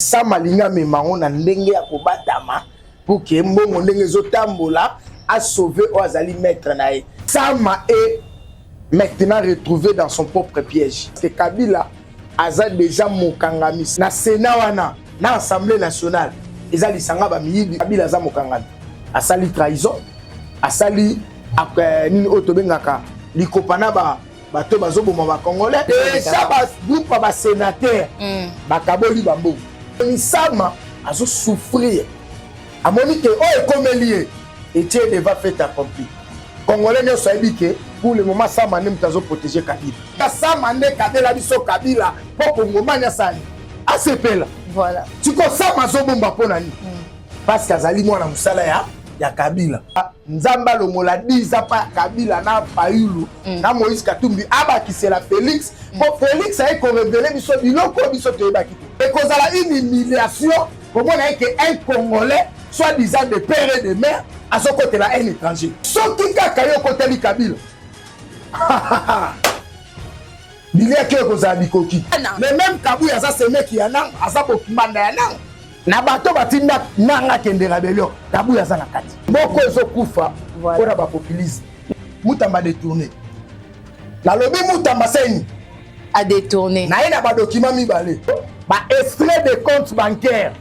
Sama linga memango na ndenge ya kobatama pour que mbongo ndenge zotambola a sauvé Oazali maître nae. Sama est maintenant retrouvé dans son propre piège. C'est Kabila aza déjà mokangami na Sénat wana na Assemblée nationale. Ezali sanga ba miyibi Kabila aza mokangami. Asali trahison, asali après nini otobengaka likopana ba bato bazoboma ba Congolais. Déjà ba groupe ba sénateur bakaboli bambo. Sama azo souffrir. A monique oh ekomelie et Dieu va faire accompli. Congolais ne sabi que pour le moment Sama nem tazo protéger Kabila. Sama ne kadela biso Kabila pour Congomania sali. ACP là. Voilà. Tu ko Sama zo bomba pona ni. Parce qu'azali mwana musala ya Kabila. Nzamba lo mola diza pa Kabila na Fayulu na Moïse Katumbi abakisela Félix. Pour Félix a ko révéler biso biloko biso te bakito. Et cause à une humiliation, pour moi qu'un Congolais soit disant de père et de mère à son côté là un étranger. Sauf qui a caillé au côté du Kabila. Il y a quelque chose à Bikoki. Mais même Kabou a ça mec qui a nan, a ça pour Kimanda nan. Na bato batinda nanga kende rébellion. Kabou a ça na kati. Boko zo kufa pour la populisme. Mutamba détourné. La lobby Mutamba seni à détourner. Na ina ba document mi balé. Ba extrait de compte bancaire.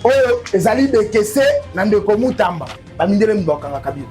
Oyo ezali de kese na ndeko Mutamba. Ba mindele mboka nga Kabila.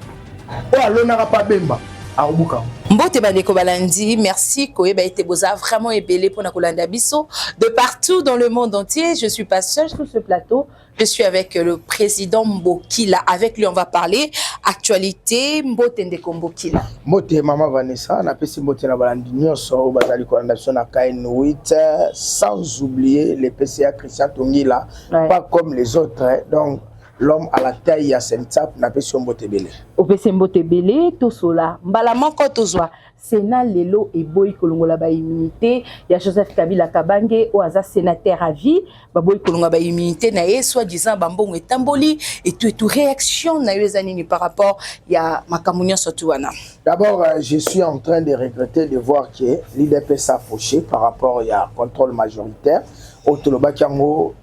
O alona pa bemba a obuka. Mbote bandeko balandi, merci koyeba ete boza vraiment ébélé pour na kolanda biso de partout dans le monde entier. Je suis pas seule sur ce plateau. Je suis avec le président Mbokila. Avec lui, on va parler actualité. Mbote ndeko Mbokila. Mbote Mama Vanessa, na pesi mbote na balandi nyonso o bazali kolanda biso na KN8 sans oublier les PCA Christian Tongila, pas comme les autres. Donc l'homme à la taille à Sentap na pesi mbote belé. O pesi mbote belé to sola. Mbala manko tozwa. Sénat lelo et boy kolongola ba immunité ya Joseph Kabila Kabange o aza sénateur à vie ba boy kolongola ba immunité na ye soit disant bambongo etamboli et tout réaction na yezanini par rapport ya makamunyo sotuana. D'abord je suis en train de regretter de voir que l'IDP s'est fauché par rapport ya contrôle majoritaire au toloba kiango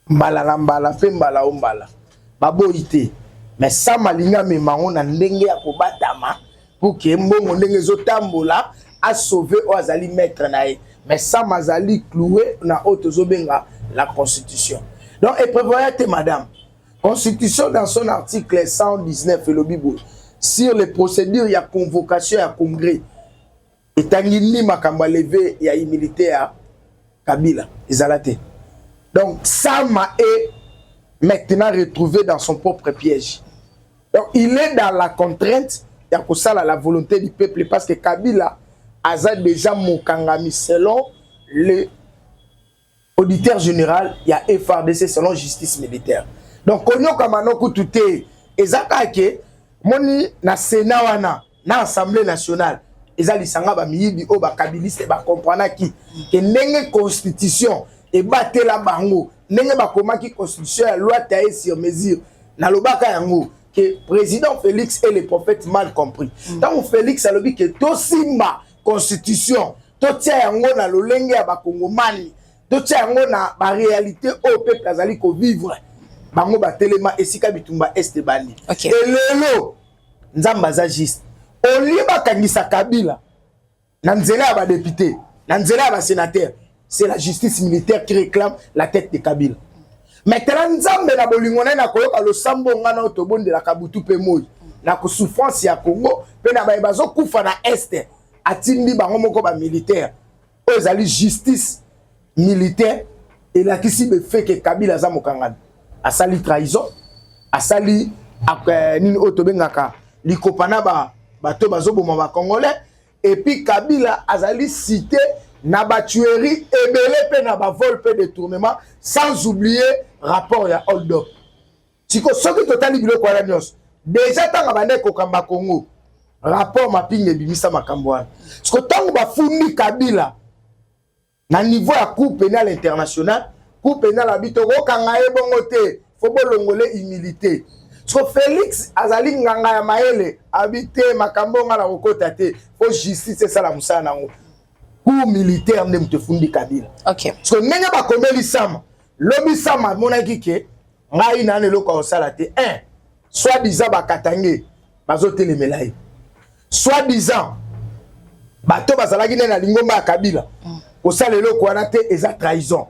mbala mbala pe mbala ombala ba boyité mais ça malinga memango na ndenge ya kobatama pour que mbongo ndenge zotambola a sauvé Oazali maître nae. Mais ça mazali cloué na autozobenga la constitution. Donc et prévoyez madame. Constitution dans son article 119 et le Bible sur les procédures il y a convocation à congrès. Et tangini makamba levé il y a militaire Kabila Izalate. Donc Sama est maintenant retrouvé dans son propre piège. Donc il est dans la contrainte à la volonté du peuple parce que Kabila a déjà mokangami selon le auditeur général, il y a FRDC selon justice militaire. Donc konyo kamano kutute ezaka ke moni na Sénat wana na Assemblée nationale ezali sanga ba miyibi o ba kabiliste ba comprendre ki ke ndenge constitution e batela bango ndenge ba komaki constitution ya loi taille sur mesure na lobaka yango que président Félix et les prophètes mal compris. Tant Félix a le dit que tout simba constitution, tout tient yango na lolenge ya bakongomani, tout tient yango na ba réalité au peuple azali ko vivre. Bango ba telema esika bitumba este bandi. Et lelo nzamba za juste. On liba kangisa Kabila. Na nzela ba député, na nzela ba sénateur, c'est la justice militaire qui réclame la tête de Kabila. Maintenant nzambe na bolingona na koyoka lo sambo ngana otobonde la kabutu pe moi na ko souffrance ya Congo pe na ba bazo kufa na este atindi bango moko ba militaire ozali justice militaire et la kisi be fait que Kabila za mokangana asali trahison asali nini otobengaka likopana ba bato bazo boma ba Congolais et puis Kabila azali cité na ba tuerie ebele pe na ba vol pe détournement sans oublier rapport ya hold up. Siko soki totali biloko ya nyos déjà tanga bande ko kamba Congo rapport mapinge bimisa makambo wana. Siko tango ba fundi Kabila na niveau ya cour pénale internationale cour pénale abito ko kanga ebongo te fo bolongole humilité. Siko Félix azali nganga ya maele habité makambo ngala kokota te fo justice ça la musana ngo. Pour militaire ne te fundi Kabila. OK. Parce que nenga ba komeli sama lobi sama monaki ke ngai na lelo ko sala te soit disant bakatange bazotelemela ye soit disant bato bazalaki na lingomba ya Kabila kosala eloko wana te eza trahison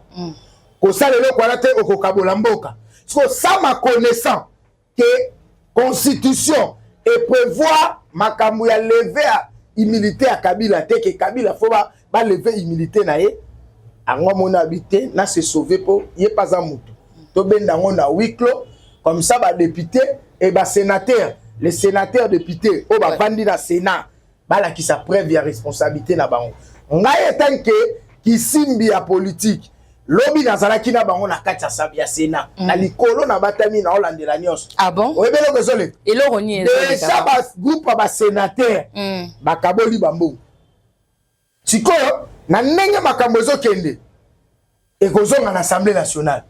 kosala eloko wana te okokabola mboka siko sama connaissant que constitution et prévoir makambo ya lever à humilité à Kabila te que Kabila faut ba lever humilité na ye ango mona habité na se sauver pour yé pas un mutu to benda ngona huis clos comme ça ba député et ba sénateur les sénateurs députés au ba bandi na Sénat bala qui sa preuve ya responsabilité na bango ngai tant que qui simbi ya politique lobi nazalaki na bango na kati ya sabi ya Sénat na likolo na batami na olandela nyos ah bon oyebelo kozole eloko ni déjà ba groupe ba sénateur bakaboli bambo sikoyo na ndenge makambo ezokende ekozonga na Assemblée nationale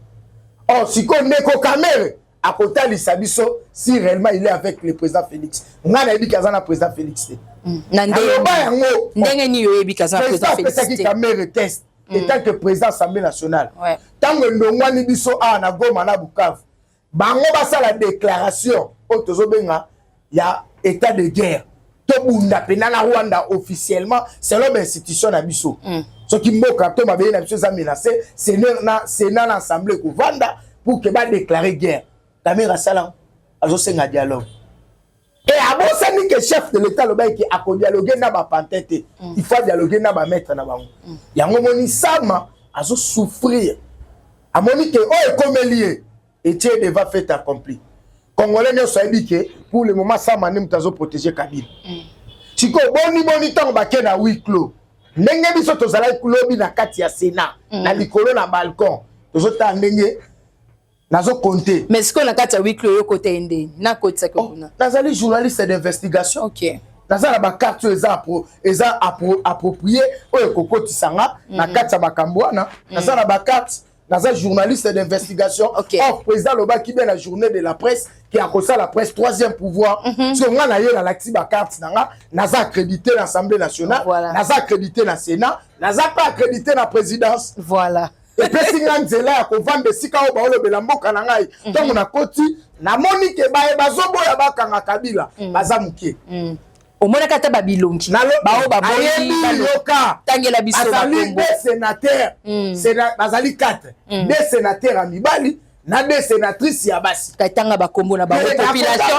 oh sikoyo ndeko Kamere akotalisa biso si réellement il est avec le président Félix nga na yebi kazana président Félix na ndenge ni yoyebi kazana président Félix Kamere test et tant que président Assemblée nationale ouais tango ndongwani biso a na Goma na Bukavu bango basala déclaration o tozobenga ya état de guerre to bunda pena na Rwanda officiellement selon l'institution na biso ce qui mboka to mabe na biso za menacé c'est na l'assemblée ko vanda pour que ba déclarer guerre Kamera sala azo senga dialogue et abosani que chef de l'état le baiki a dialoguer na ba pantete il faut dialoguer na ba maître na bango yango moni sama azo souffrir amoni que o ekomelié et tie devant fait accompli congolais ne soyebi que pour le moment sama ni mutazo protéger Kabila siko boni tango ba na huis clos ndenge biso tozala kulobi na kati ya Sénat na likolo na balcon tozota ndenge nazo compter mais ce qu'on a kati ya huis clos yo côté ndé na côté ça kuna nazali journaliste d'investigation OK nazala ba carte eza approprié oyo kokotisanga na kati ya makambo wana nazala ba carte naza journaliste d'investigation président lobaki bien la journée de la presse qui a conçu la presse troisième pouvoir so nga na ye na lakti ba carte nanga naza accrédité à l'Assemblée nationale naza accrédité na Sénat naza pas accrédité na présidence voilà et puis singa nzela ya kovanda sika o baolobela mboka na ngai ntongo na koti na moni ke baye bazoboya bakanga Kabila baza mukie omona kata babilongi bao baboyi loka tangela biso bazali des sénateurs bazali 4 des sénateurs à mibali na des sénatrices ya basi katanga bakombo na ba population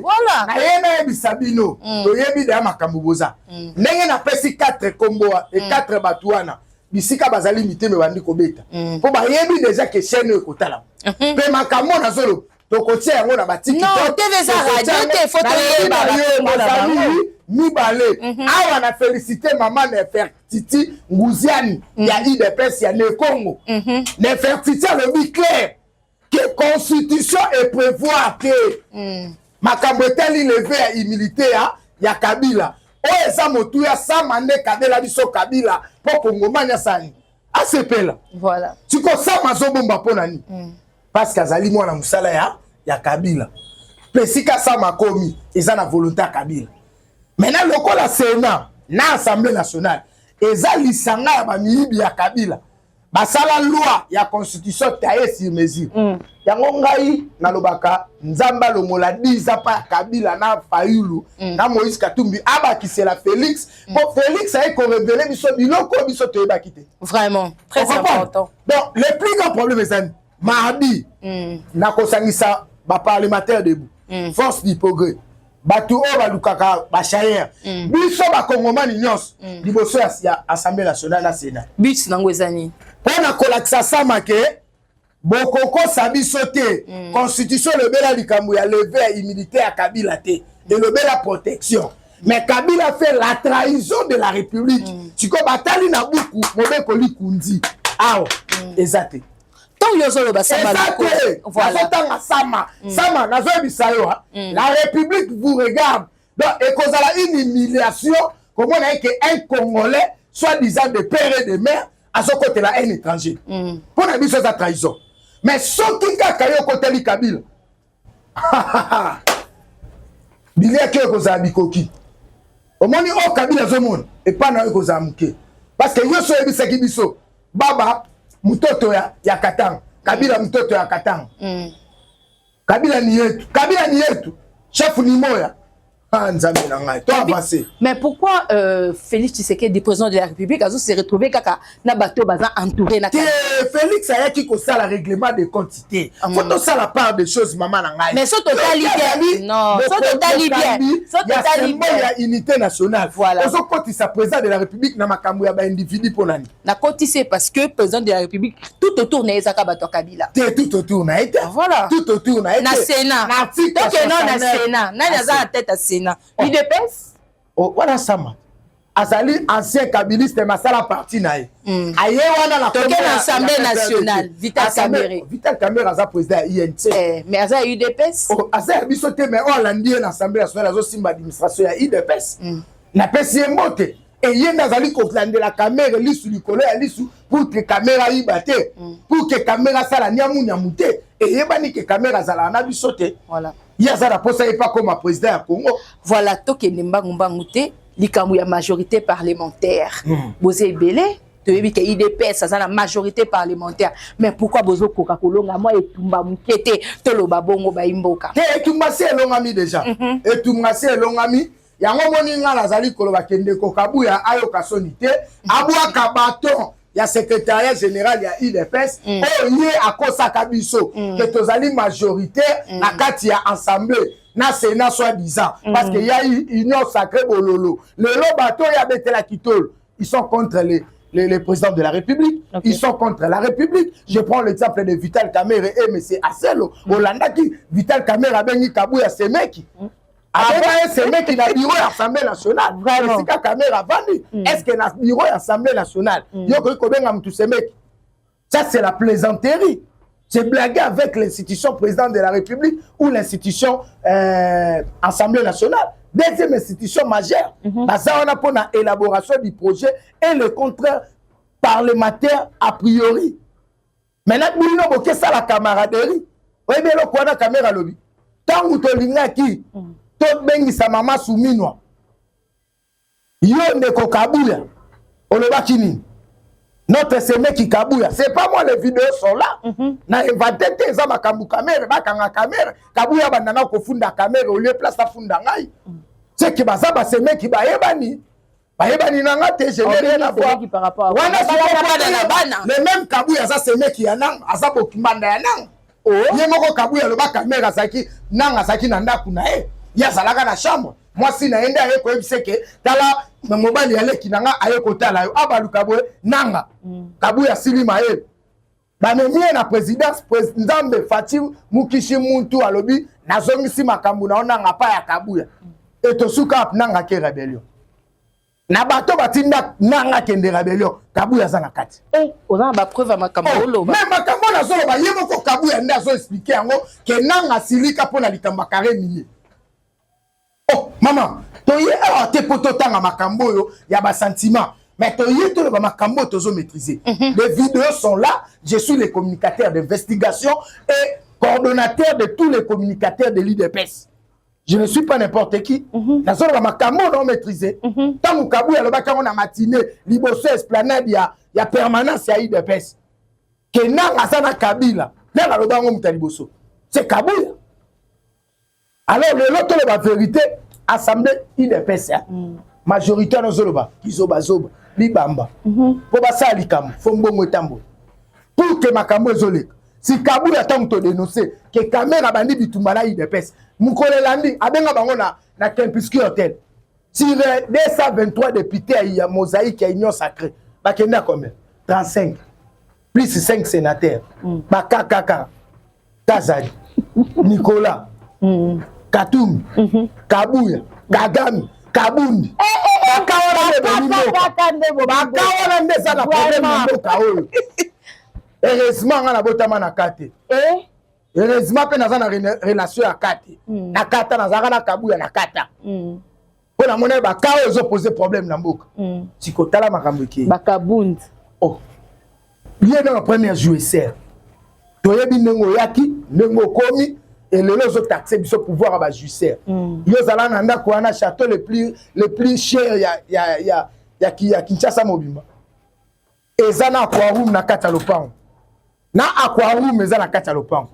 voilà na yena ebisabino toyebi da makambo boza ndenge na pesi 4 kombo et 4 batuana bisika bazali miteme bandi kobeta po bayebi déjà que chaîne ekotala pe makambo na zolo tokotia yango na batiki non TV za radio te photo yeba mibale awa na féliciter maman Nefertiti Nguziani ya IDPS ya Nekongo Nefertiti le bi clair que constitution et prévoir que makambo etali lever ya humilité ya Kabila o eza motu ya samande kadela biso Kabila po kongomanya sani asepela voilà tiko sama zobomba pona ni parce que azali mwana musala ya Kabila pesika sama komi eza na volonté ya Kabila maintenant lokola Sénat na Assemblée nationale eza lisanga ya bamiyibi ya Kabila basala loi ya constitution taye sur mesure yango ngai nalobaka nzamba longola 10 ans pa Kabila na Fayulu na Moïse Katumbi abakisela Félix pour Félix a ko révéler biso biloko biso toyeba kité vraiment très important donc le plus grand problème est mardi na kosangisa ba parlementaire debout force du progrès batu o balukaka ba chayer biso ba kongomani nyos liboso ya Assemblée nationale na Sénat but nango ezani pona kolakisa sama ke bokoko sabiso te constitution le bela likambo ya lever immunité ya Kabila te et le bela protection mais Kabila fait la trahison de la République siko batali na buku mobeko likundi awo ezate tant yozolo basama voilà tanga sama nazo bisayo la République vous regarde donc et kozala une humiliation comment on a que un Congolais soit disant de père et de mère à ce côté là un étranger pour la mission de trahison mais ce qui kaka côté li Kabila bilia ke kozala bikoki omoni o Kabila zomona et pas na kozala muke parce que yo so ebisaki biso baba mtoto ya Katanga. Kabila mtoto ya Katanga. Kabila ni yetu. Chef ni moya. Mais pourquoi Félix Tshisekedi, président de la République, a se retrouvé kaka na bateau baza entouré na Félix a qui ko ça le règlement de quantité. Faut tout ça la part des choses maman na ngai. Mais so total bien. Non, so total bien. So total bien. Il y a unité nationale. Voilà. Ozo koti sa président de la République na makambo ya ba individu ponani. Na koti c'est parce que président de la République tout autour na ezaka bateau Kabila. Tout autour na été. Voilà. Tout autour na été. Na Sénat. Donc non na Sénat. Na naza en tête à Sénat. UDPS. Oh, voilà ça ma. Azali ancien kabiliste masala parti nae. Aye wana la Assemblée nationale. Vital Kamerhe. Vital Kamerhe aza président INC. Mais aza UDPS. Oh, aza bisote mais on landi na Assemblée nationale azo simba administration ya UDPS. Na pesi mbote. Et yenda azali ko la Kamerhe lisu likolo ya lisu pour que Kamerhe ibate. Pour que Kamerhe sala nyamu nyamute. Et yebani que Kamerhe azala na bisote. Voilà. Yazara posa pas comme président ya Congo. Voilà, toke nembangu mbangute likambu ya majorité parlementaire. Boze ebele to yebi ke IDPS ça la majorité parlementaire. Mais pourquoi bozo koka kolonga moi etumba mukete to loba bongo ba imboka. Etumba se elongami déjà. Etumba se elongami. Yango moni ngala zali koloba kende ko kabuya ayo kasonité. Abwa kabaton ya secrétariat général ya IDPS yé akosa kabiso que tozali majorité na kati ya assemblée na Sénat soi-disant parce que y a union sacrée bololo le bateau ya betela kitol ils sont contre les présidents de la République. Ils sont contre la République. Je prends l'exemple de Vital Kamerhe et M. Asselo Hollanda qui Vital Kamerhe a béni Kabouya Semeki. C'est mec qui n'a bureau à l'Assemblée nationale. C'est quand Kamerhe a vendu. Est-ce qu'il a bureau à l'Assemblée nationale? Ça, c'est la plaisanterie. C'est blaguer avec l'institution président de la République ou l'institution Assemblée nationale. Deuxième institution majeure. Ça, on a pour l'élaboration du projet et le contraire parlementaire a priori. Maintenant, nous avons ça la camaraderie. Oui, mais le quoi, la caméra lobby. Tant que tu as qui tout bengi sa maman souminwa yo ndeko Kabuya olobakini notre semé qui Kabuya c'est pas moi les vidéos sont là na inventé ça makambu Kamerhe bakanga Kamerhe Kabuya bandana ko funda Kamerhe au lieu place à funda ngai c'est que baza ba semé qui bayebani nanga te je n'ai rien à voir par rapport wana le même Kabuya ça semé qui yanang asa bokimanda yanang yemoko Kabuya loba Kamerhe asaki nanga saki na ndaku na e ya salaka na chambre moi si na ende aye ko ebiseke tala mobali yale kinanga aye ko tala yo abaluka boye nanga Kabuya silima e ba memie na présidence Nzambe Fatim Mukishi muntu alobi nazongisi makambu na onanga pa ya Kabuya etosuka nanga ke rebellion na bato batinda nanga kende rebellion Kabuya za na kati oza ba preuve makambo oloba mais makambo na zolo ba yemo ko Kabuya nda zo expliquer yango ke nanga silika pona litamba kare mini. Oh, maman, tu es poto tanga makambo yo, y a ba sentiment. Mais tu es tout le makambo tozo maîtriser. Les vidéos sont là. Je suis le communicateur d'investigation et coordonnateur de tous les communicateurs de l'IDPS. Je ne suis pas n'importe qui. La zone de makambo non maîtrisé. Tant que Kabuya le baka on a matinée, liboso esplanade y a permanence à IDPS. Que nanga sana Kabila, nanga le bango mutaliboso. C'est Kabuya. Alors, l'autre, la vérité, Assemblée IDPS, majoritaire dans Zoloba, Izoba, Libamba, Pobasa Alikam, Fombongo Tambo. Pour que Makambo Zolek, si Kabuya attend de dénoncer que Kamerhe a bandi Bitumbala IDPS, Moukole Landi, Abenga Bangona, na Kempiski Hotel. Si 223 députés, il y a mosaïque, il y a union sacrée, Bakenda combien 35. Plus 5 sénateurs. Bakakaka, Kazali, Nicolas. Katumbi, Kabuya, Kagame, Kabundi. Bakawana nde ça la problème na mboka oyo. Heureusement na botama na kate. Heureusement pe naza na relation ya kate. Na kata naza na Kabuya na kata. Pona mona bakawo ezo poser problème na mboka. Sikotala makambo ki. Bakabundi. Oh. Bien dans la première jouisseur. Toyebi nengo yaki, nengo komi. Et le autres taxés biso pouvoir à bas justice. Yo zala nanda ko ana château le plus cher ya Kinshasa Mobimba. eza na aquarium na kati ya lopango na aquarium eza na kati ya lopango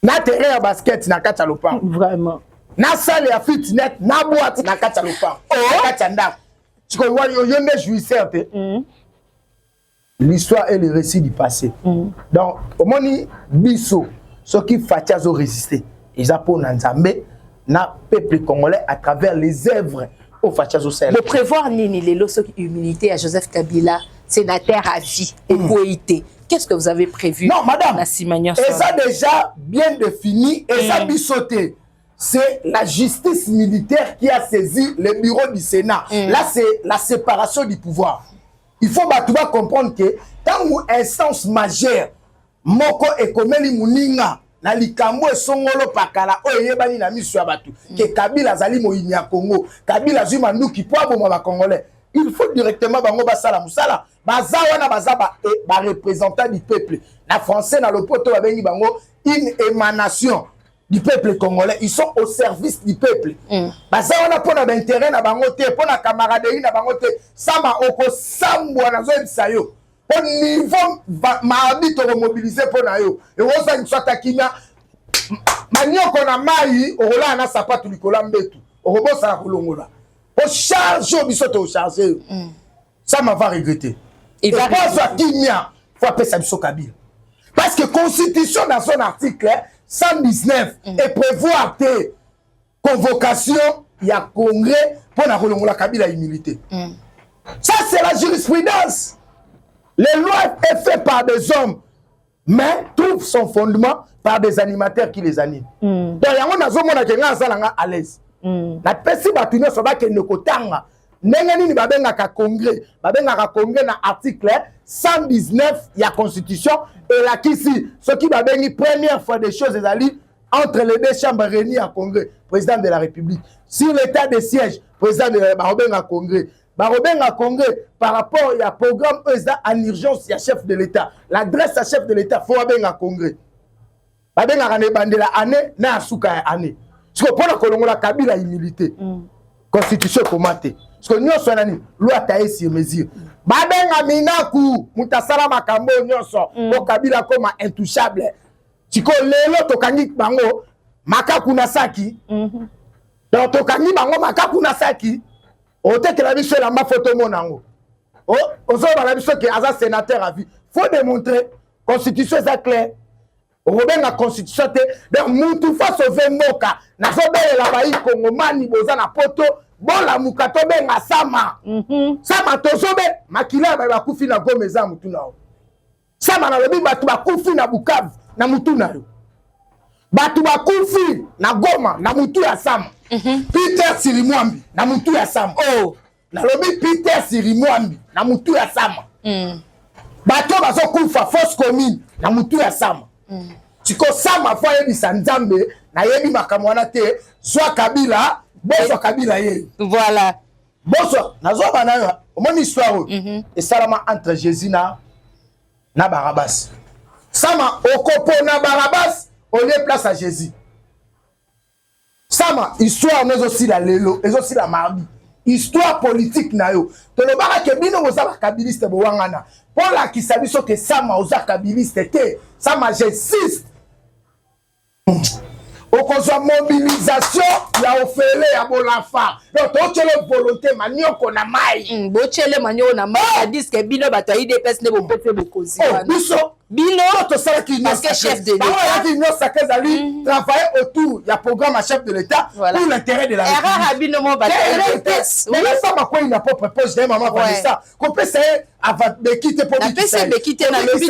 na terrain ya basket na kati ya lopango vraiment na salle ya fitness na boîte na kati ya lopango na kati ya ndako siko yo nde jouisseur te l'histoire est le récit du passé donc omoni biso soki fatia zo résister eza pona nzambe na peuple congolais à travers les œuvres au fatia zo sel de prévoir nini lelo soki humilité à Joseph Kabila sénateur à vie et poété. Qu'est-ce que vous avez prévu? Non, madame, et ça déjà bien défini, et ça bisoté. C'est la justice militaire qui a saisi le bureau du Sénat. Là, c'est la séparation du pouvoir. Il faut comprendre que dans une instance majeure, moko ekomeli muninga na likambo esongolo pakala oyebani na miso ya batu ke Kabila zali moyini ya Congo, Kabila zui manduki po aboma ba Congolais. Il faut directement bango basala musala baza wana baza ba représentant du peuple na français na lopoto ba bengi bango une émanation du peuple congolais. Ils sont au service du peuple baza wana pona ba intérêt na bango te pona camaraderie na bango te sama oko sambwa na zo bisayo au niveau maabi to mobiliser pona yo et oza nsata kimia manioko na mai ola na sapatu likola mbetu okobosa na kolongola au charge au biso to charger ça m'a va regretter et pas ça kimia faut appeler ça biso Kabila parce que constitution dans son article 119 et prévoir tes convocations il y a congrès pour na kolongola Kabila humilité ça c'est la jurisprudence. Les lois sont faites par des hommes, mais trouvent son fondement par des animateurs qui les animent. Donc, il y a un homme à l'aise. La personne qui a été faite, nengani babenga ka congrès na article 119 il y a constitution et la kisi ce qui va bengi première fois des choses ali entre les deux chambres réunies à congrès président de la République sur l'état de siège président de la congrès Barobenga Congrès par rapport à programme en urgence il y a chef de l'État l'adresse à chef de l'État faut benga Congrès babenga rane bandela année na asuka année parce que pour la kolongola Kabila humilité constitution commenté parce que nyonso nani loi ta esi mesure babenga minaku mutasala makambo nyonso pour Kabila comme intouchable tiko lelo tokangi bango makaku na saki donc tokangi bango makaku na saki ote que la biso la ma photo monango ozo la biso que aza sénateur à vie faut démontrer constitution est claire Robin la constitution te donc mutu fa sauver moka na so bele la bayi kongomani boza na poto bon la mukato benga sama sama tozobe makila ba kufi na gomeza mutu nao sama na lobi batu ba kufi na Bukavu na mutu na yo batu ba kufi na Goma na mutu ya sama Peter Sirimwambi na mutu ya sama na lobi Peter Sirimwambi na mutu ya sama bato bazo kufa force commune na mutu ya sama tiko sama fo yebi sanzambe na yebi makamwana te soit Kabila boso Kabila ye voilà boso nazo bana mon histoire et salama entre Jésus na Barabas sama okopo na Barabas on est place à Jésus sama histoire nous aussi la lelo et aussi la mardi histoire politique na yo to le baka ke bino ozala kabiliste bo wangana pour la ki sabi so ke sama oza kabiliste te sama j'insiste okozwa mobilisation ya ofele ya bolafa donc tochelo volonté manioko na mai bochele manioko na mai diske bino bato IDPS ne bo pete bokozi wana biso bino to sala ki parce que chef de l'État qui nous sacré ali travailler autour ya programme à chef de l'État pour l'intérêt de la République bino mo bato IDPS mais là ça ma quoi il n'a pas proposé de maman Vanessa qu'on peut essayer avant de quitter pour quitter na lobby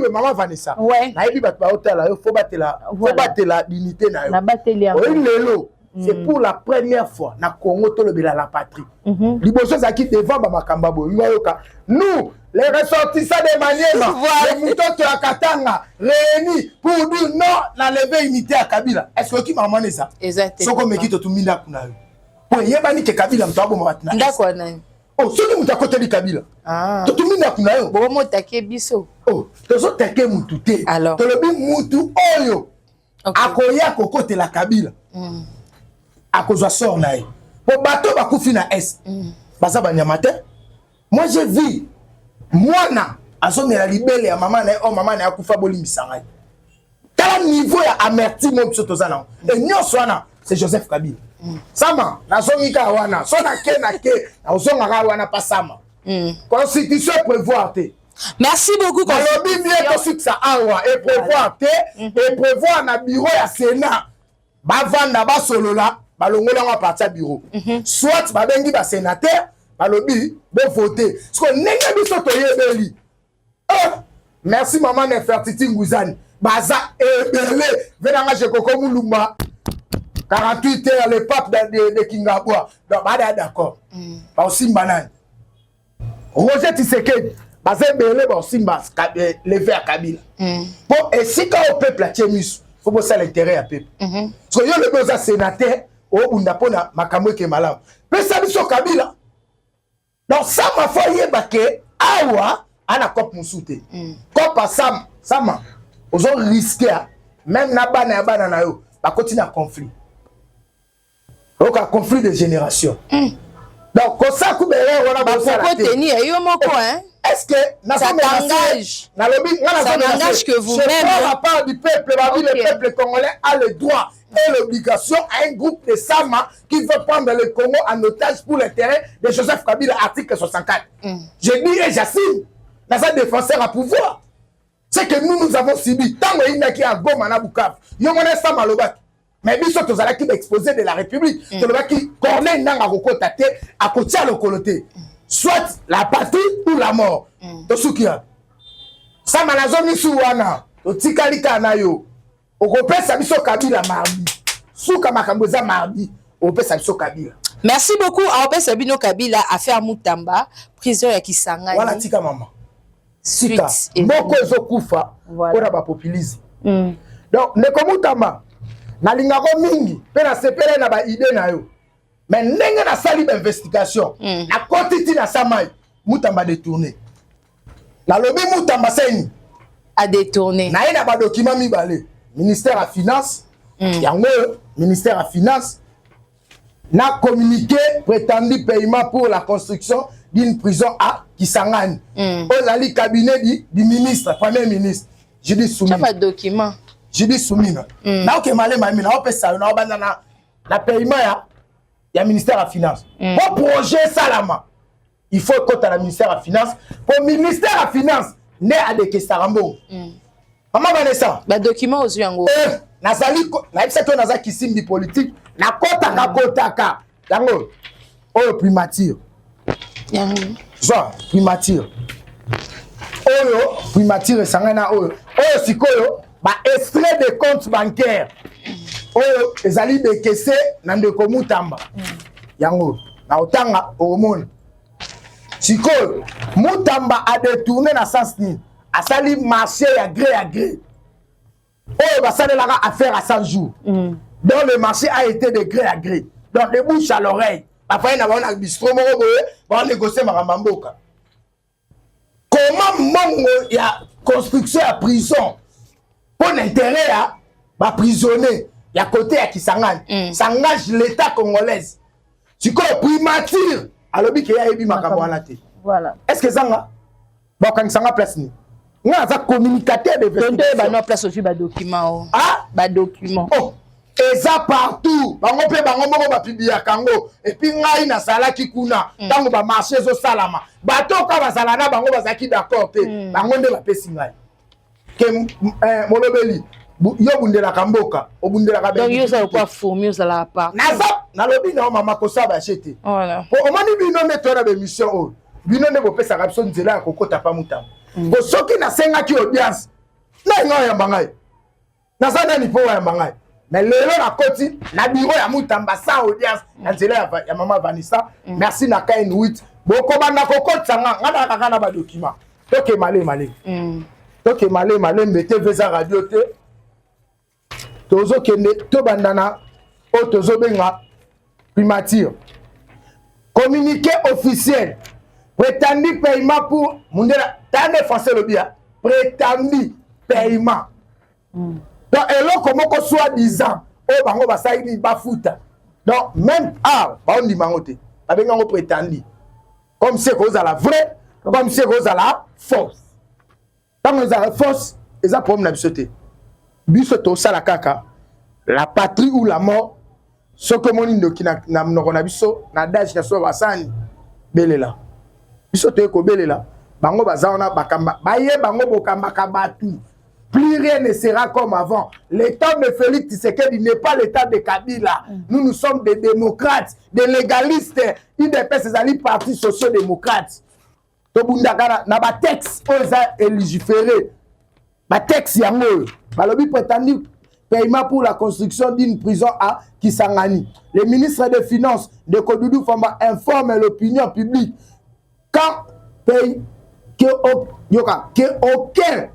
de maman Vanessa na yebi bato ba hôtel là faut battre la dignité na yo na bateli lelo c'est pour la première fois na Congo to lobela la patrie liboso za ki devant ba makamba bo yoka nous les ressortissants de Maniema les moutons de Katanga réunis pour dire non la lever unité à Kabila est-ce que qui m'a demandé ça exactement soko mekito tuminda kuna yo po yebani ke Kabila mtabo matina ndako nani soki mutu akoteli Kabila to tuminda kuna yo bo motake biso tozo teke mutu te alors to lobi mutu oyo akoya kokotela Kabila akozwa sort na ye po bato bakufi na est baza banyama te moi j'ai vu mwana azomela libele ya maman na o maman na akufa bolimbisa ngai tala niveau ya amertume biso toza nango et nyonso wana c'est Joseph Kabila sama nazongika wana so na ke nazongaka wana pa sama constitution prévoir te. Merci beaucoup. Balobi bien to fixa awa et prévoir te et prévoir na bureau ya Sénat bavanda basolola balongola nga parti bureau soit babengi ba sénateur balobi bo voter parce que ndenge biso toyebeli merci maman Nefertiti Nguzani baza ebele venanga je koko mulumba 48 heures le pape de Kingabwa donc bada d'accord ba osimba nani Roger Tshisekedi baza ebele ba osimba le vers Kabila pour esika au peuple a tiemis faut bosser l'intérêt à peuple parce que yo le besoin sénateur o bunda pona makambo ke malamu pesa biso Kabila donc ça ma foyer baké awa ana cop musute cop sama ozo risquer même na bana na yo ba continue à conflit donc un conflit de génération donc comme ça ku bele wana ba ça tenir yo moko hein est-ce que ça t'engage ça n'engage que vous-même à part du peuple le peuple congolais a le droit et l'obligation à un groupe de Sama qui veut prendre le Congo en otage pour l'intérêt de Joseph Kabila, article 64. Je dis et j'assine, dans un défenseur à pouvoir. C'est que nous avons subi. Tant qu'il y a qui a Goma na Bukavu, il y a Sama Lobak. Mais bien sûr, tu as exposé de la République. Tu as qui Corneille Nanga Rokotate à côté à l'ocoloté. Soit la patrie ou la mort. Tosukia. Sama na zone Souana, Otikalika Nayo. Kabila mardi. Souka makamboza mardi. Kabila. Merci beaucoup à Opé Sabino Kabila à faire Moutamba, prison ya Kisangani. Voilà tika maman. Sika. Moko ezokufa pour ba populisme. Donc ne Moutamba na lingako mingi pe na sepele na ba idée na yo. Mais ndenge na sali ba investigation na kotiti na samai Moutamba détourné. Na lobi Moutamba seni a détourné. Na ina ba document mibale. Ministère à Finance, ministère à Finance n'a communiqué prétendu paiement pour la construction d'une prison à Kisangani. Au cabinet du ministre, premier ministre. Je dis soumis. Ça pas de document. Je dis soumis. Na ok malé mami na opé ça na obana na paiement ya ministère à Finance. Pour projet Salama, il faut que la ministère à Finance. Pour ministère à Finance, né à de Kesarambo. Maman Vanessa, ba document aux yango. Nazali na biso to naza kisimbi politique na kotaka yango oyo primature. Genre primature. Oyo primature sangana oyo sikoyo ba extrait de compte bancaire. Oyo ezali de kese na ndeko Mutamba. Yango na otanga omona. Sikoyo Mutamba a détourné na sens ni. A sali marché à gré. Oh, bah ça là affaire à 100 jours. Donc le marché a été de gré à gré. Donc de bouche à l'oreille. Après il y a un bistrot on négocier maramamboka. Comment il y a construction à prison pour l'intérêt à ba prisonnier, il y a côté à Kisangani. Ça engage l'état congolais. Si quoi primature, alors qu'il y a eu makambo à la tête. Voilà. Est-ce que ça va bon quand ça place ni on a communicateur de investigation. Ba no place aussi ba document. Ah, ba document. Oh, et ça partout. Bango pe bango moko ba publier kango et puis ngai na sala ki kuna tango ba marché zo salama. Bato ka ba sala na bango ba zaki d'accord pe. Bango nde ba pesi ngai. Ke molobeli yo bundela kamboka, obundela ka donc yo ça quoi fourmi ça la part. Na lobi na mama ko sa ba chete. Voilà. Pour omani bino ne tora be mission o. Bino ne bo pesa ka biso nzela ya kokota pa Mutamba. Pour ceux qui n'a pas qui audience, n'a pas na ça ni po ya bangai. Mais le la côté na bureau ya Mutamba sans audience, na nzela ya maman Vanessa. Merci na ka 8. Boko banda kokota nga na na ba document. Toke malé. Toke malé mbete veza radio te. Tozo kende to bandana o tozo benga primature. Communiqué officiel. Prétendu paiement pour Mundela. T'as défoncé le bien. Prétendu paiement. Donc, et là, comment qu'on soit disant, oh, bango basa ini bafuta. Donc, même, on dit mangote. Avec un prétendu. Comme c'est cause à la vraie, comme si Rosala force. Tant que ça force, ils ont problème d'absoluté. Bisoto ça la caca, la patrie ou la mort, ce que mon indo qui n'a biso na dash na so basani belela. Bisoto eko belela. Bango bazana bakamba, baye bango bokamba kabatu. Plus rien ne sera comme avant. L'état de Félix Tshisekedi n'est pas l'état de Kabila. Nous sommes des démocrates, des légalistes. UDPS c'est un parti socio-démocrate. Tobundakana na ba texte oza légiféré. Ba texte yango. Balobi prétendu paiement pour la construction d'une prison à Kisangani. Le ministre des Finances de Kodoudou Famba informe l'opinion publique quand aucun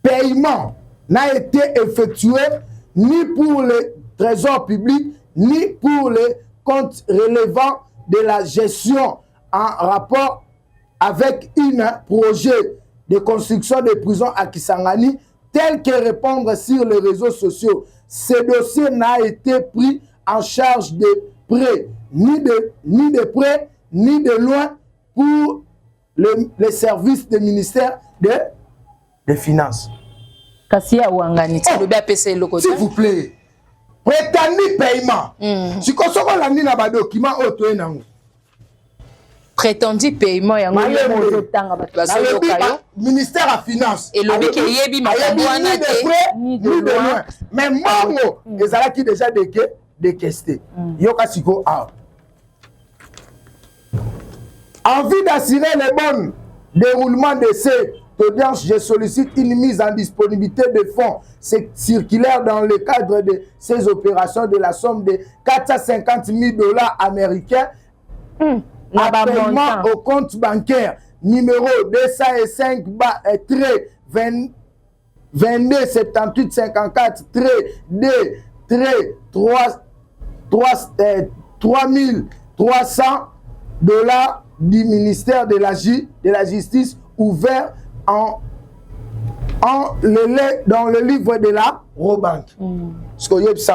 paiement n'a été effectué ni pour le trésor public ni pour les comptes relevant de la gestion en rapport avec un projet de construction de prison à Kisangani tel que répondre sur les réseaux sociaux. Ce dossier n'a été pris en charge de près, ni de près, ni de loin pour les services du ministère des Finances. S'il vous plaît, prétendu paiement. Si on a un document, prétendu paiement ministère à finance et le ni de loin mais mongo ezala qui déjà décaissé yoka siko en vue d'assurer le bon déroulement de ces audiences, je sollicite une mise en disponibilité de fonds circulaires dans le cadre de ces opérations de la somme de $450,000 américains paiement au compte bancaire numéro 205 22 78 54 D 3300 $ du ministère de la Justice ouvert dans le livre de la Robank. Ce que je sais,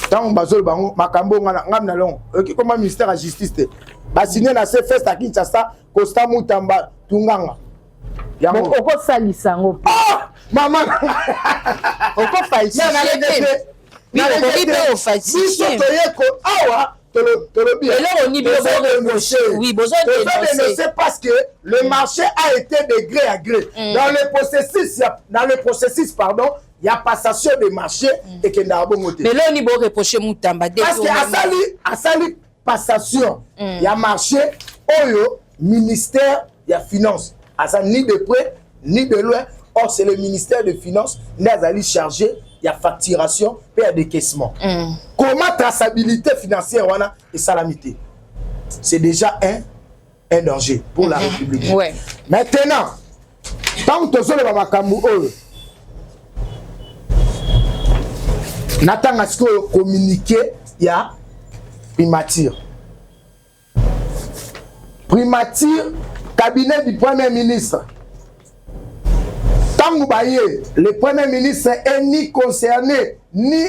tant bazol bango makambo ngam long comment ministère de la Justice ba signé na ce fest à Kinshasa Costa Mutamba Tunganga yango oko salisa ngo maman oko falsifier parce que le marché a été de gré à gré. Dans le processus, pardon, il y a passation de marché et qu'il y a un bon côté. Mais là, on y peut reprocher Moutamba. Parce qu'il y a passation, il y a marché, Oyo, ministère, il y a finance. Ni de près, ni de loin. Or, c'est le ministère des Finances, nous allons charger. Il y a facturation et il y a décaissement. Comment traçabilité financière et salamité? C'est déjà un danger pour la République. Ouais. Maintenant, tant que tu as communiqué, il y a primature. Primature, cabinet du Premier ministre. Le Premier ministre est ni concerné, ni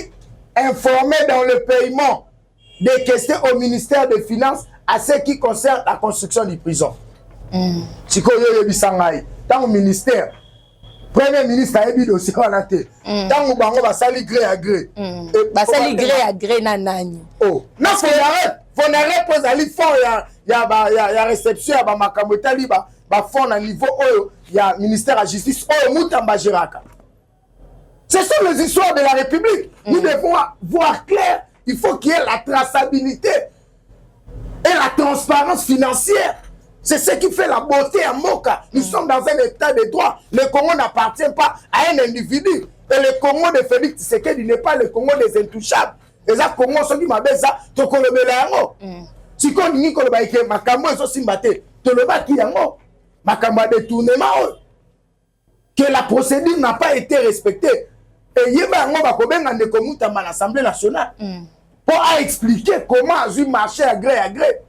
informé dans le paiement des questions au ministère des Finances à ce qui concerne la construction des prisons. Si vous avez dans le ministère, le Premier ministre a eu dossier à la tête. Tant que vous avez gré à gré. Gré à gré, nanani. Oh, non, vous n'arrêtez pas d'aller faire, il y a réception, il y a makamotali, fond à niveau il y a ministère de la Justice Moutamba Jiraka. Ce sont les histoires de la République. Nous devons voir clair. Il faut qu'il y ait la traçabilité et la transparence financière. C'est ce qui fait la beauté à Moka. Nous sommes dans un état de droit. Le Congo n'appartient pas à un individu. Et le Congo de Félix Tshisekedi n'est pas le Congo des intouchables. Et ça, Congo, ceux qui m'appellent ça, tu connais bien. Si on dit que ma camo est aussi battue, tu le bats qui yango. Makamba détournement que la procédure n'a pas été respectée et yeba ngo bakobenga ndeko Moutamba à l'Assemblée nationale pour expliquer comment a eu marché à gré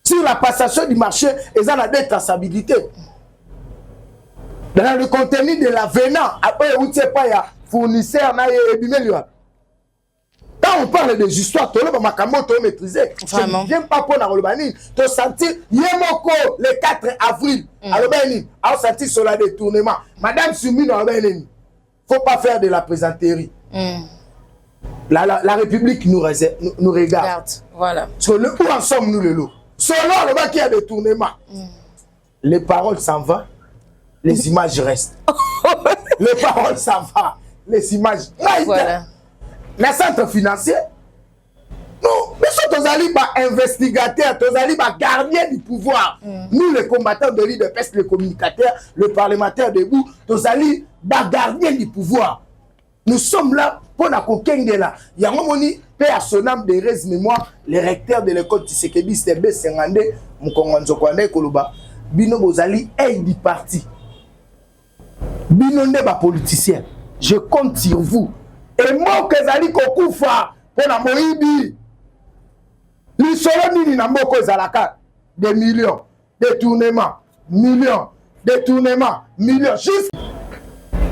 sur la passation du marché et ça la traçabilité dans le contenu de l'avenant après où tu sais pas il y a fournisseur na ebimeli Quand on parle des histoires, tu as makambo to maîtriser. Vraiment. Je ne viens pas pour la Rolobani. Tu as senti Yemoko le 4 avril. Alobani, a senti sur le détournement. Madame Soumine Alobani. Faut pas faire de la plaisanterie. La République nous regarde. Voilà. Où en sommes-nous le lot? Selon le bas qui a détournement. Les paroles s'en vont, les images restent. Les paroles s'en vont, les images. Voilà. Le centre financier, nous sommes investigateurs, nous gardiens du pouvoir. Nous, les combattants de l'IDPS, les communicateurs, le parlementaire debout, nous sommes gardiens du pouvoir. Nous sommes là pour la coquine de là. Il y a un moment, paix à son âme de reste mémoire, le recteur de l'école Tshisekedi, Stebe Sengande, Mkonganzo Kwande Koloba, Bino Bozali, aide du parti. Bino Neba politicien. Je compte sur vous. Et moi, que Zali Kokoufa, pour la Moïbi, l'Isolo Nini Namoko Zalaka, des millions, détournements, millions,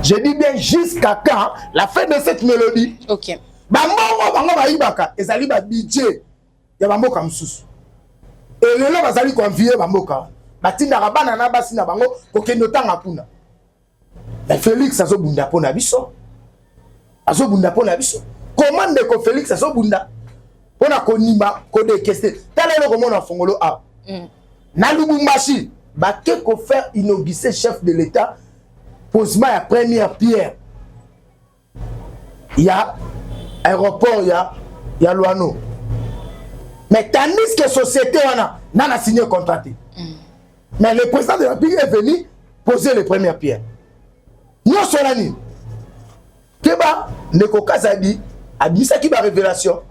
je dis bien jusqu'à quand la fin de cette mélodie. Ok. Bango baibaka, ezali ba budget ya Bamboka Msusu. Et lelo bazali convier Bamboka. Batinda rabana na basi na bango kokendo tanga puna. Mais Félix azobunda pona biso. Azobunda pona biso. Comment ndeko Félix azobunda pona konimba kode keste. Talelo komona fongolo a. Na Lubumbashi, baké ko faire inaugurer chef de l'État posement la première pierre. Il y a aéroport, il y a Luano. Mais tandis que la société n'a signé un contrat. Mais le président de la République est venu poser les premières pierres. Nous sommes là. Keba, Neko Kazadi, a dit ça qui va révélation.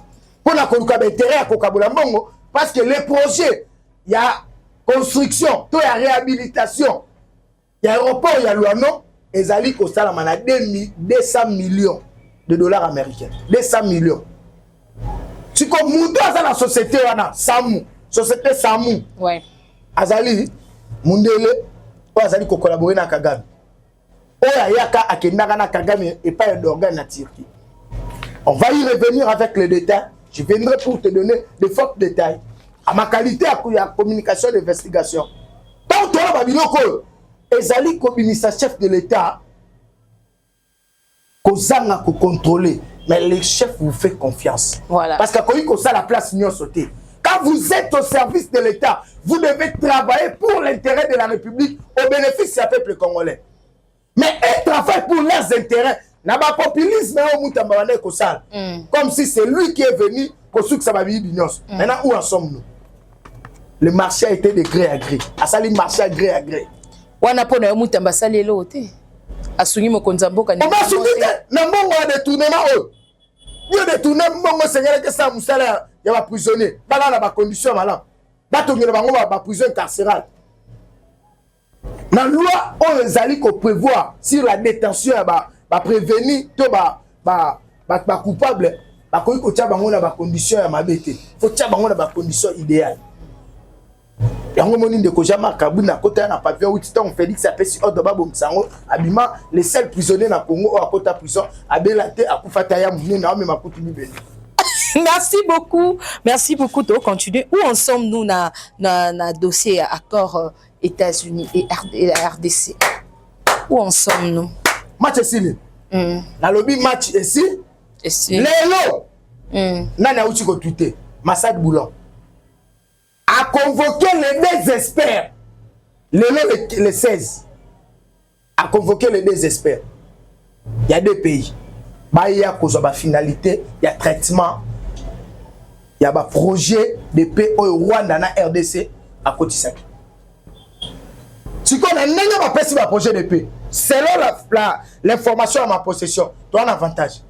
Pour la intérêt à Kokabola Mongo, parce que les projets, il y a construction, il y a réhabilitation, il y a aéroport, il y a Luano, et Zali Kostala mana 200 millions de dollars américains. 200 millions. Si comme Moudo dans la société, Samu, société Samu. Ouais. Azali, Mundele, Azali ko collaborer na Kagame. Oya yaka akendaka na Kagame et pas d'organe na Turquie. On va y revenir avec les détails. Je viendrai pour te donner de forts détails. À ma qualité à communication et d'investigation. Tant que tu as biloko, Ezali comme ministre chef de l'État, Kozanga ko contrôler, mais le chef vous fait confiance. Voilà. Parce que quand ça la place n'y sauté. Quand vous êtes au service de l'État, vous devez travailler pour l'intérêt de la République au bénéfice du peuple congolais. Mais ils travaillent pour leurs intérêts. N'a pas populisme comme si c'est lui qui est venu pour ce que ça va vivre. Maintenant, où en sommes-nous? Le marché a été de gré à gré. Asali marché à gré à gré. Wana pona muta mbasali lote. Asungi mokonza mboka ni. On va soutenir na mbongo de tournement eux. Yo de tourner mbongo seigneur que ça musala ya ba prisonnier. Bala na ba condition malin. Ba tongela bango ba prison carcérale. Na loi on les ali ko prévoir sur la détention ba prévenir to ba coupable ba ko ko tia bango na ba condition ya mabete. Faut tia bango na ba condition idéale. Yango moni ndeko jama kabuna kota na pavillon Winston Félix apesi ordre babomsango abima les seuls prisonniers na Congo au kota prison abelate akufata ya mune na même akutu bibeli. Merci beaucoup de continuer. Où en sommes-nous na dossier accord États-Unis et RDC? Où en sommes-nous? Match ici. Na lobby match ici. Lelo. Nana uchi ko tweeter Massad Boulan a convoqué les deux experts. Le 16 a convoqué les deux experts. Il y a deux pays. Il y a une finalité, il y a traitement, il y a un projet de paix au Rwanda na RDC à Kotisaki. Si on a un projet de paix, selon l'information à ma possession, tu as un avantage.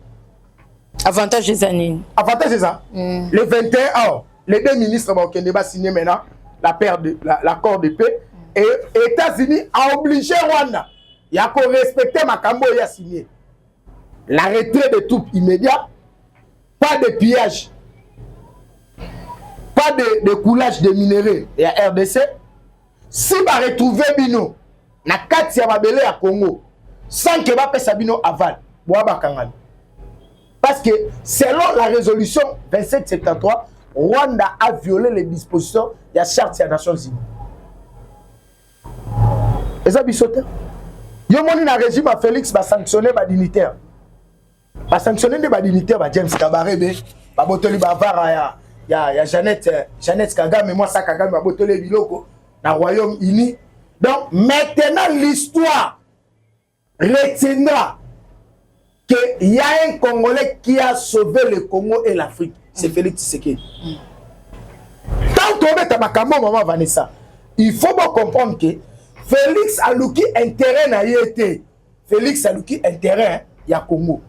Avantage des années. Avantage c'est ça. Le 21 ans. Les deux ministres vont signer maintenant l'accord de paix. Et les États-Unis ont obligé Rwanda. Il y a qu'on respecter Makambo et a signé. La retraite de troupes immédiat. Pas de pillage. Pas de coulage de minerais. Et à RDC. Si on va retrouver Bino, na kati ya mabele à Congo, sans que va pesa Bino aval, boaba kangani. Parce que selon la résolution 2773, Rwanda a violé les dispositions de la charte des Nations Unies. Et ça, bisote. Yo moni na régime à Félix va sanctionner les dignitaires. Va sanctionner les dignitaires, James Kabarebe, va botoli bavara ya Jeannette Kagame, moi ça Kagame va botoli biloko na Royaume-Uni. Donc maintenant l'histoire retiendra qu'il y a un Congolais qui a sauvé le Congo et l'Afrique. C'est Félix Tshisekedi. Tant qu'on est à Makambo, maman Vanessa, il faut bien comprendre que Félix a louki intérêt na yété. Félix a louki intérêt ya Congo.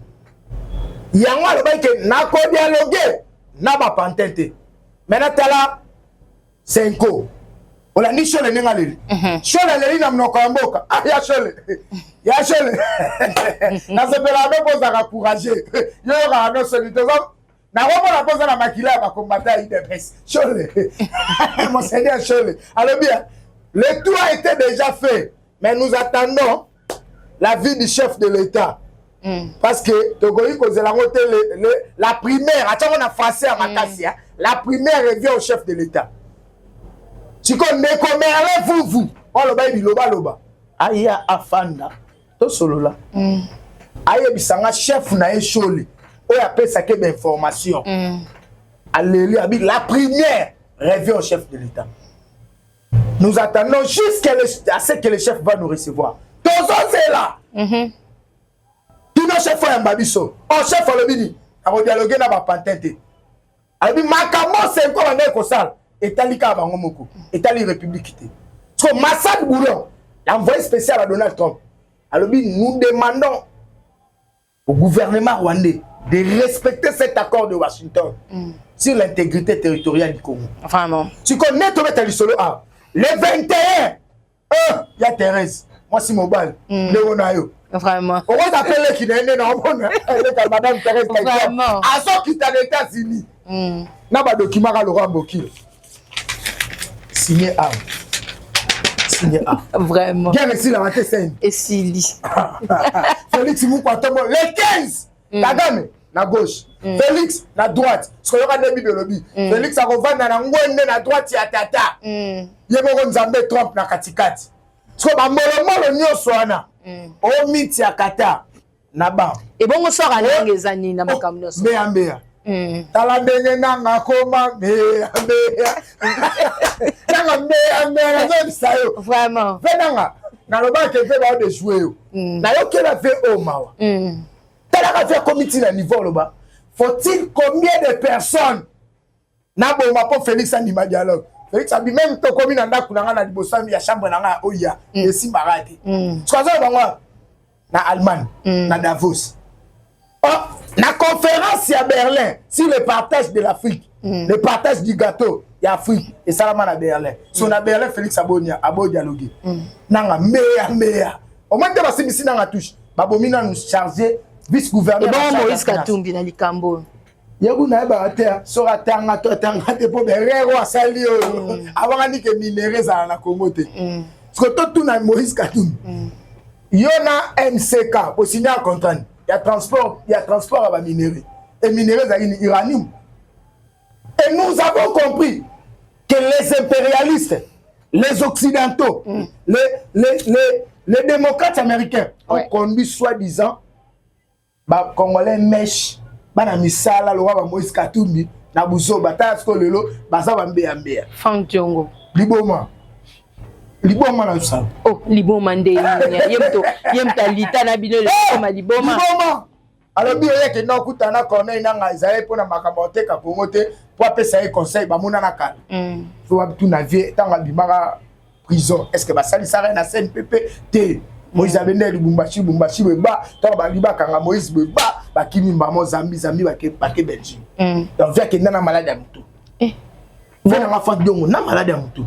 Yango le bail que na ko dialoguer na ba pantente. Maintenant tala 5 ans. On a ni chole ninga leli. Chole leli na mnoko mboka. Ah ya chole. Ya chole. Na se pela me poza ka courager. Yo ka no solitaire. Na robo la poza na makila ba combattre IDPS. Chole. Mon seigneur chole. Alors bien, le tout a été déjà fait, mais nous attendons l'avis du chef de l'État. Parce que la primaire, français à Makassia, la primaire revient au chef de l'État. Si on ne connaît vous, on le bail loba loba. Aya afanda, to solo là. Aya bisanga chef na echole. On appelle ça que d'information. Alléluia, la primaire revient au chef de l'État. Nous attendons jusqu'à ce que le chef va nous recevoir. Tous c'est là. Tout nos chefs ont un babiso. On chef le bini. On dialogue na ba pantente. Alors makamo c'est encore un écosal. Etalika bangomoko. Etali république. So Massad Boulon, l'envoyé spécial à Donald Trump. Alors nous demandons au gouvernement rwandais de respecter cet accord de Washington sur l'intégrité territoriale du Congo. Vraiment. Tu connais tout mettre solo A. Le 21, il y a Thérèse. Moi, c'est mobile. Vraiment. On va appeler qui n'est pas Madame Thérèse. Vraiment. À ce qui est aux États-Unis. N'a pas de document à Laurent Bokil. Signé A. Signé A. Vraiment. Bien ici, la matin, c'est. Et Sili. Félix Moukouatombo. Le 15. Kagame, na gauche. Félix, na droite. Ce qu'on aura début de lobby. Félix a revenu dans la ngwende na droite ya tata. Yebo Nzambe Trump na katikati. Ce qu'on a molo nyonso wana. O miti ya kata na ba. Et bon on sort à l'angezani na makamno. Mbea. Tala ndenge nanga koma mbea. Nanga mbea na sayo. Vraiment. Venanga na loba ke fe ba de jouer yo. Na yo ke la fait o mawa. Tala ka faire comité na niveau loba. Faut-il combien de personnes na bo ma po Félix anima dialogue. Félix a dit même to komi na ndaku na libosami ya chambre na oya esi marade. Tsoza bango na Allemagne na Davos. Oh, la conférence à Berlin sur le partage de l'Afrique, le partage du gâteau de l'Afrique et ça à Berlin. Sur la Berlin Félix Abonia abo dialoguer. Nanga meya. Au moins de la CBC na touche. Babomina nous charger vice-gouverneur. Et bon Moïse Katumbi na likambo. Yebu na ba terre sera tanga te po berero asali yo. Avant ni que minéraux za na Congo te. Parce que tout na Moïse Katumbi. Yona MCK pour signer un contrat. Il y a transport à la minerai. Et minerai à l'uranium. Et nous avons compris que les impérialistes, les occidentaux, les démocrates américains ont conduit soi-disant les Congolais mèches, les misala, le roi Moïse Katumbi, na buzo bataille ko lelo baza bambea. Frank Diongo. Liboma na ça. Oh, liboma nde yemta lita na bino le koma liboma. Alors bien que non kutana connaît na Isaïe pour na makabote ka Congote pour apesa un conseil ba mona na kala. Faut tout na vie tanga bimara prison. Est-ce que ba sali sara na CNPP te Moïse abende Lubumbashi ba ta ba liba kanga Moïse ba ba kimi mbamo Zambi ba ke Belgique. Donc vient que na malade à mutu. Vient na Frank Diongo na malade à mutu.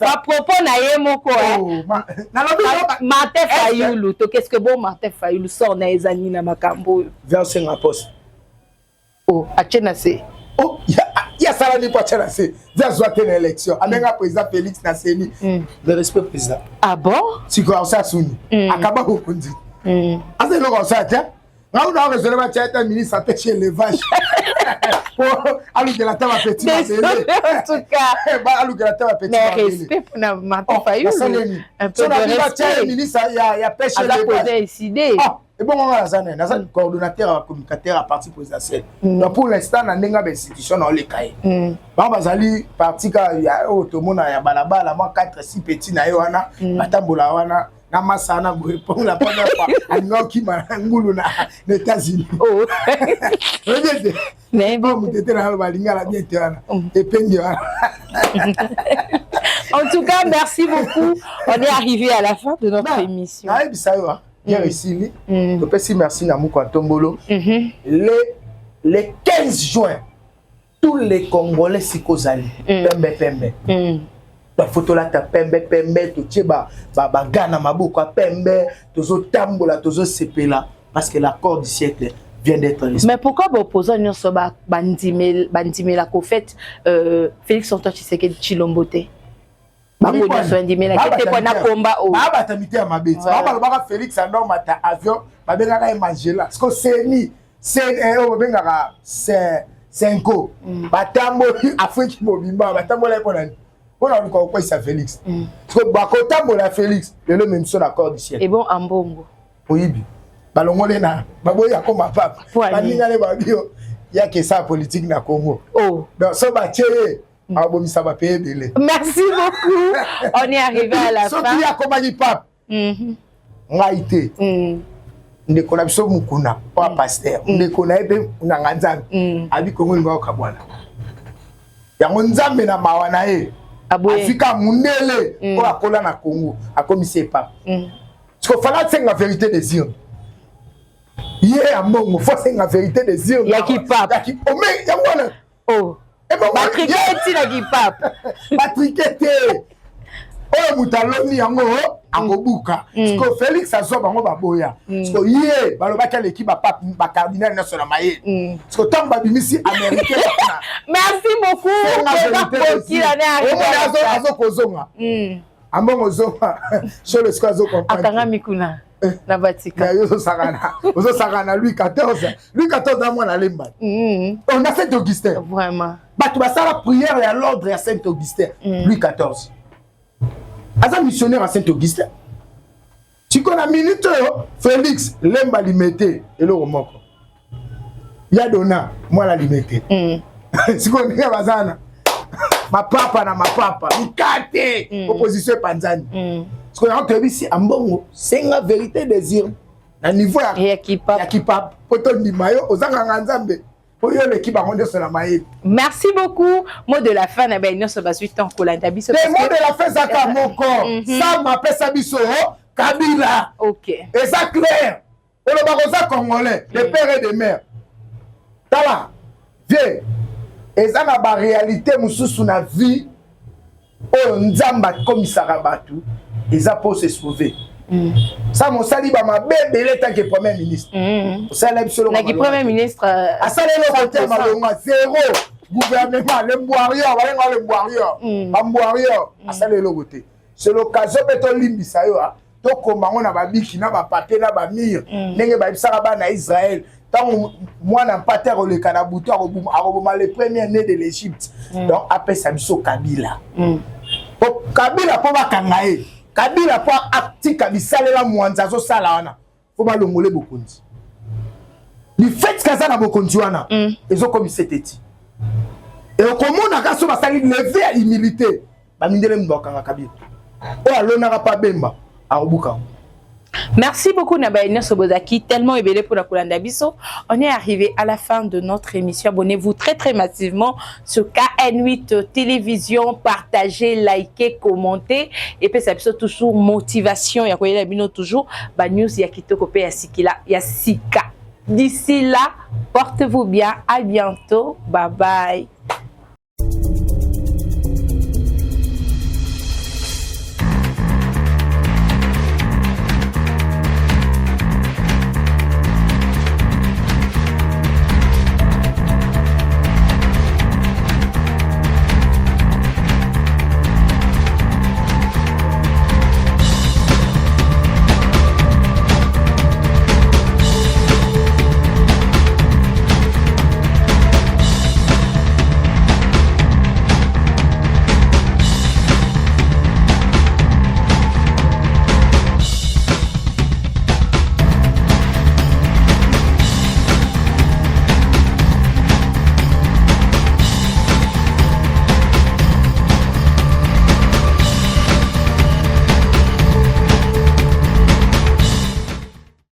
À propos na ye moko Martin Fayulu to qu'est-ce que bon Martin Fayulu sort na ezani na makambo verset na poste. Oh achena se oh il y a sala ni poche na se dia zoate na élection amenga président Félix na seni le respect président ah bon si ko ça suni akaba ko kundi asa no ko ça tiens on a raisonné ma tête ministre à pêcher l'élevage pour alou de la table petit en tout cas alou de la table petit mais respect pour na Martin Fayulu un peu de respect ministre ya pêcher l'élevage et bon on a ça coordonnateur communicateur à parti présidentiel donc pour l'instant na ndenga ba institution na le kai ba bazali parti ka ya otomona ya balabala moi 4 6 petits na yo wana batambola wana na masana pour la première fois alinga ki mangulu na États-Unis oh mais bon mutete na balinga la bien tena et pengi wana en tout cas merci beaucoup on est arrivé à la fin de notre émission na bisayo bien ici to pesi merci na muko Tombolo le 15 juin tous les Congolais sikozali pembe la photo là ta pembe to tieba ba gana maboko pembe tozo tambola tozo sepela parce que l'accord du siècle vient d'être respecté. Mais pourquoi opposant nous so bandimé la ko fait Félix Antoine Tshisekedi Chilombote bango na so bandimé la kete ko na combat o ba tamité ya mabeti ba ba Félix ando mata avion ba benga Emangela parce que c'est o benga c'est ko batambo Afrique mobimba batambo la ko nani on a encore quoi ça Félix parce que bakota mola Félix le même sur l'accord du siècle et bon ambongo oyibi balongole na baboya comme papa baninga le babio ya que ça politique na Congo oh donc so ba tcheye abomisa ba payer belé. Merci beaucoup on est arrivé à la fin so qui a comme pape ngaité ndeko na biso mukuna pa pasteur ndeko na ebe na nganzambe abi Congo ngo kabwana yango nzambe na mawana e Afrika mundele pour akola na Congo akomise pas parce que fallait c'est la vérité des urnes hier mbongo faut c'est la vérité des urnes ya ki pape ya ki ome yangwana oh Patrick eti na ki pape Patrick ete oh mutaloni yango akobuka parce que Félix azo bango baboya parce que hier balobaka l'équipe ba pape ba cardinal na sona maye parce que tant babimisi américain merci beaucoup azo kozonga ambongo zonga sur le square zo comprendre akanga mikuna na Vatican yo sakana Louis XIV à moi na lemba on a Saint Augustin vraiment batu basala prière à l'ordre à Saint Augustin Louis XIV Asa missionnaire à Saint-Augustin. Tu connais la minute, Félix, lemba limité, et le remoko. Yadona, moi la limité. Tu connais la bazana. Ma papa na ma papa, Mikate, opposition Panzani. Tu connais entre ici, Ambongo, c'est la vérité des urnes. À niveau ya kipa, poto ndi mayo, ozanga nganzambe. Merci beaucoup. Mot de la fin, na ben nous sommes 8 ans Kolanda biso. Le mot de la fin ça ka moko. Ça m'appelle ça biso Kabila. OK. Et ça clair. On le barosa congolais, les pères et les mères. Tala. Viens. Et ça na ba réalité mususu na vie. Oh nzamba commissaire batu. Et ça pour se sauver. Ça mon sali ba ma bébé l'état que premier ministre. Ça la biso le premier ministre a salé le côté malonga zéro gouvernement le boirio ba le boirio ba boirio a salé le côté. C'est l'occasion beto limbisa yo to komango na ba biki na ba papier na ba mire ndenge ba bisaka ba na Israël tant moi na pater le kanabuto a le premier né de l'Égypte. Donc après ça biso Kabila. Kabila po ba kangae Kabila po aktika bisalela mwanza zo sala wana fo ba longole bokonzi li fait kaza na bokonzi wana ezo komisa teti et okomona ka so basali lever à humilité ba mindele mbokanga Kabila o alona pa bemba arubuka. Merci beaucoup Nabaïna Sobozaki, tellement ébélé pour la Kolanda Biso. On est arrivé à la fin de notre émission. Abonnez-vous très massivement sur KN8 Télévision, partagez, likez, commentez. Et puis ça peut toujours motivation. Il y a toujours ba news ya kitoko pe ya sikila ya sika. D'ici là, portez-vous bien. À bientôt. Bye bye.